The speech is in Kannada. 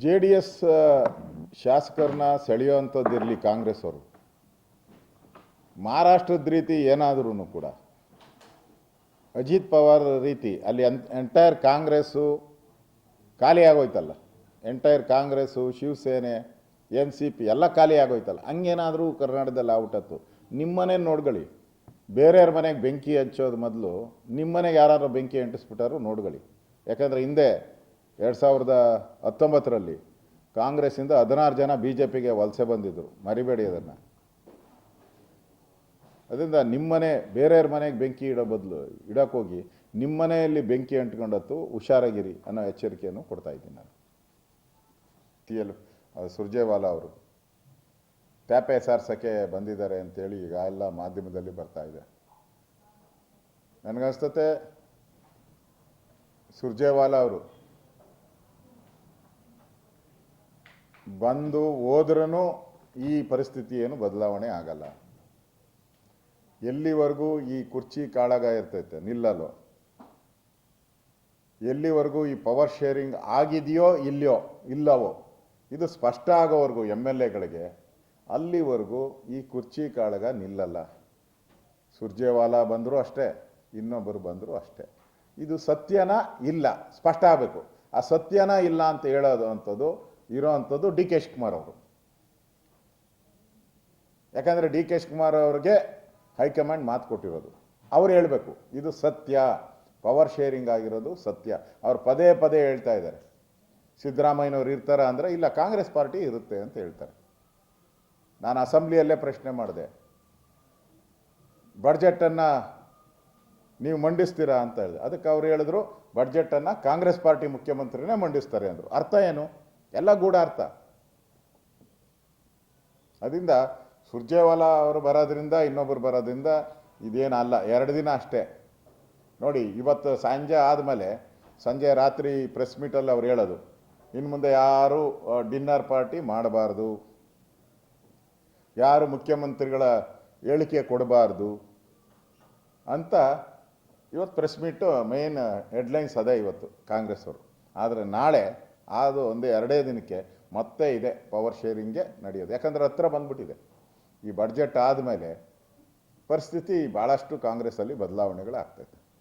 ಜೆ ಡಿ ಎಸ್ ಶಾಸಕರನ್ನ ಸೆಳೆಯುವಂಥದ್ದಿರಲಿ ಕಾಂಗ್ರೆಸ್ ಅವರು, ಮಹಾರಾಷ್ಟ್ರದ ರೀತಿ ಏನಾದ್ರೂ ಕೂಡ ಅಜಿತ್ ಪವಾರ್ ರೀತಿ ಅಲ್ಲಿ ಎಂಟೈರ್ ಕಾಂಗ್ರೆಸ್ಸು ಖಾಲಿ ಆಗೋಯ್ತಲ್ಲ, entire Congress Shiv Sena N C P ಎಲ್ಲ ಖಾಲಿ ಆಗೋಯ್ತಲ್ಲ, ಹಂಗೇನಾದರೂ ಕರ್ನಾಟಕದಲ್ಲಿ ಆಗ್ಬಿಟ್ಟತ್ತು. ನಿಮ್ಮನೆ ನೋಡ್ಕೊಳ್ಳಿ, ಬೇರೆಯವ್ರ ಮನೆಗೆ ಬೆಂಕಿ ಹಚ್ಚೋದು ಮೊದಲು ನಿಮ್ಮನೆಗೆ ಯಾರು ಬೆಂಕಿ ಅಂಟಿಸ್ಬಿಟ್ಟಾರು ನೋಡ್ಕೊಳ್ಳಿ. ಯಾಕಂದರೆ ಹಿಂದೆ 2019ರಲ್ಲಿ ಕಾಂಗ್ರೆಸ್ಸಿಂದ 16 ಜನ ಬಿ ಜೆ ಪಿಗೆ ವಲಸೆ ಬಂದಿದ್ದರು, ಮರಿಬೇಡಿ ಅದನ್ನು. ಅದರಿಂದ ನಿಮ್ಮನೆ ಬೇರೆಯವ್ರ ಮನೆಗೆ ಬೆಂಕಿ ಇಡೋ ಬದಲು ಇಡೋಕ್ಕೋಗಿ ನಿಮ್ಮನೆಯಲ್ಲಿ ಬೆಂಕಿ ಅಂಟ್ಕೊಂಡತ್ತು ಹುಷಾರಾಗಿರಿ ಅನ್ನೋ ಎಚ್ಚರಿಕೆಯನ್ನು ಕೊಡ್ತಾ ಇದ್ದೀನಿ ನಾನು. ಸುರ್ಜೇವಾಲಾ ಅವರು ಟ್ಯಾಪೆ ಸಾರ್ಸೋಕ್ಕೆ ಬಂದಿದ್ದಾರೆ ಅಂತೇಳಿ ಈಗ ಎಲ್ಲ ಮಾಧ್ಯಮದಲ್ಲಿ ಬರ್ತಾ ಇದೆ. ನನಗನ್ಸ್ತತೆ ಸುರ್ಜೇವಾಲಾ ಅವರು ಬಂದು ಹೋದ್ರೂ ಈ ಪರಿಸ್ಥಿತಿ ಏನು ಬದಲಾವಣೆ ಆಗಲ್ಲ. ಎಲ್ಲಿವರೆಗೂ ಈ ಕುರ್ಚಿ ಕಾಳಗ ಇರ್ತೈತೆ ನಿಲ್ಲಲು, ಎಲ್ಲಿವರೆಗೂ ಈ ಪವರ್ ಶೇರಿಂಗ್ ಆಗಿದೆಯೋ ಇಲ್ಲವೋ ಇದು ಸ್ಪಷ್ಟ ಆಗೋವರೆಗೂ MLAಗಳಿಗೆ, ಅಲ್ಲಿವರೆಗೂ ಈ ಕುರ್ಚಿ ಕಾಳಗ ನಿಲ್ಲಲ್ಲ. ಸುರ್ಜೇವಾಲಾ ಬಂದರೂ ಅಷ್ಟೇ, ಇನ್ನೊಬ್ಬರು ಬಂದರೂ ಅಷ್ಟೇ. ಇದು ಸತ್ಯನ ಇಲ್ಲ ಸ್ಪಷ್ಟ ಆಗಬೇಕು. ಆ ಸತ್ಯನ ಇಲ್ಲ ಅಂತ ಹೇಳೋದು ಅಂಥದ್ದು ಇರೋವಂಥದ್ದು ಡಿ ಕೆ ಶಿವಕುಮಾರ್ ಅವರು. ಯಾಕಂದರೆ ಡಿ ಕೆ ಶಿವಕುಮಾರ್ ಅವ್ರಿಗೆ ಹೈಕಮಾಂಡ್ ಮಾತು ಕೊಟ್ಟಿರೋದು, ಅವ್ರು ಹೇಳಬೇಕು ಇದು ಸತ್ಯ, ಪವರ್ ಶೇರಿಂಗ್ ಆಗಿರೋದು ಸತ್ಯ. ಅವ್ರು ಪದೇ ಪದೇ ಹೇಳ್ತಾ ಇದ್ದಾರೆ, ಸಿದ್ದರಾಮಯ್ಯನವ್ರು ಇರ್ತಾರ ಅಂದರೆ ಇಲ್ಲ ಕಾಂಗ್ರೆಸ್ ಪಾರ್ಟಿ ಇರುತ್ತೆ ಅಂತ ಹೇಳ್ತಾರೆ. ನಾನು ಅಸೆಂಬ್ಲಿಯಲ್ಲೇ ಪ್ರಶ್ನೆ ಮಾಡಿದೆ, ಬಡ್ಜೆಟನ್ನು ನೀವು ಮಂಡಿಸ್ತೀರಾ ಅಂತ ಹೇಳಿದೆ. ಅದಕ್ಕೆ ಅವ್ರು ಹೇಳಿದ್ರು ಬಡ್ಜೆಟನ್ನು ಕಾಂಗ್ರೆಸ್ ಪಾರ್ಟಿ ಮುಖ್ಯಮಂತ್ರಿನೇ ಮಂಡಿಸ್ತಾರೆ ಅಂದರು. ಅರ್ಥ ಏನು? ಎಲ್ಲ ಗೂಢ ಅರ್ಥ. ಅದರಿಂದ ಸುರ್ಜೇವಾಲಾ ಅವರು ಬರೋದ್ರಿಂದ ಇನ್ನೊಬ್ಬರು ಬರೋದ್ರಿಂದ ಇದೇನಲ್ಲ, 2 ದಿನ ಅಷ್ಟೇ. ನೋಡಿ, ಇವತ್ತು ಸಂಜೆ ಆದಮೇಲೆ ಸಂಜೆ ರಾತ್ರಿ ಪ್ರೆಸ್ ಮೀಟಲ್ಲಿ ಅವ್ರು ಹೇಳೋದು, ಇನ್ನು ಮುಂದೆ ಯಾರು ಡಿನ್ನರ್ ಪಾರ್ಟಿ ಮಾಡಬಾರ್ದು, ಯಾರು ಮುಖ್ಯಮಂತ್ರಿಗಳ ಹೇಳಿಕೆ ಕೊಡಬಾರ್ದು ಅಂತ ಇವತ್ತು ಪ್ರೆಸ್ ಮೀಟು ಮೇನ್ ಹೆಡ್ಲೈನ್ಸ್ ಅದೇ ಇವತ್ತು ಕಾಂಗ್ರೆಸ್ ಅವರು. ಆದರೆ ನಾಳೆ ಅದು ಒಂದೇ 2 ದಿನಕ್ಕೆ ಮತ್ತೆ ಇದೆ ಪವರ್ ಶೇರಿಂಗ್ಗೆ ನಡೆಯೋದು. ಯಾಕಂದರೆ ಹತ್ರ ಬಂದ್ಬಿಟ್ಟಿದೆ. ಈ ಬಡ್ಜೆಟ್ ಆದಮೇಲೆ ಪರಿಸ್ಥಿತಿ ಭಾಳಷ್ಟು ಕಾಂಗ್ರೆಸ್ಸಲ್ಲಿ ಬದಲಾವಣೆಗಳಾಗ್ತೈತೆ.